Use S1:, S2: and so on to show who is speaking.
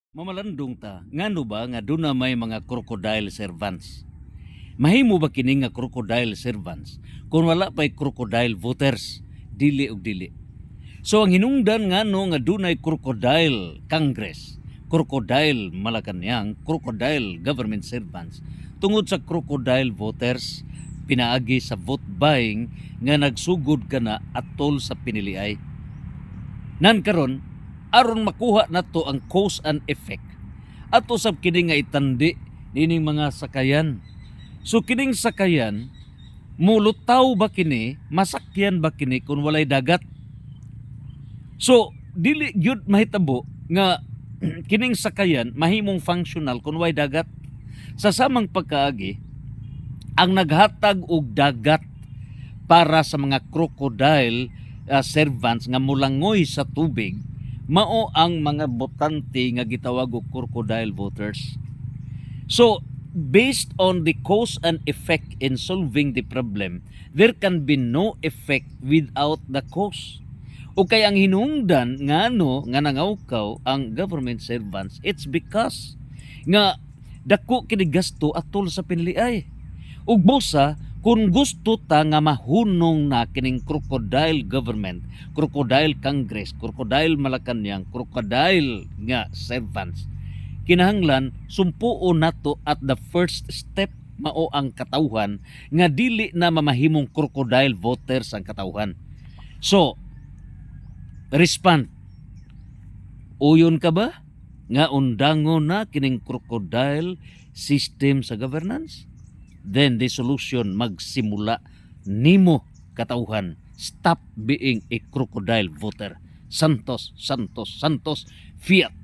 S1: Mamalandong ta, ngano ba nga doon na may mga crocodile servants? Mahimo ba kini nga crocodile servants kung wala pa'y crocodile voters, dili og dili? So ang hinungdan ngano nga dunay crocodile congress, crocodile Malacañang, crocodile government servants, tungod sa crocodile voters, pinaagi sa vote buying nga nagsugod kana atol sa piniliay. Nan karon aron makuha nato ang cause and effect ato sab kini nga itandi nining mga sakayan. So kining sakayan mulutaw ba kini, masakyan ba kini kung walay dagat? So dili gyud mahitabo nga kining sakayan mahimong functional kung walay dagat. Sa samang pagkaagi ang naghatag og dagat para sa mga crocodile servants nga mulangoy sa tubig mao ang mga botante nga gitawag og crocodile voters. So, based on the cause and effect in solving the problem, there can be no effect without the cause. O kay ang hinungdan ngano nga nangawkaw ang government servants, it's because nga dako kini gasto atol sa piniliay. Ug busa kung gusto ta nga mahunong na kining crocodile government, crocodile congress, crocodile Malacañang, crocodile nga servants, kinahanglan sumpuon nato at the first step mao ang katawhan nga dili na mamahimong crocodile voters ang katawhan. So, respond. Uyon ka ba nga undangon na kining crocodile system sa governance? Then the solution magsimula nimo katauhan. Stop being a crocodile voter. Santos, Santos, Santos, Fiat.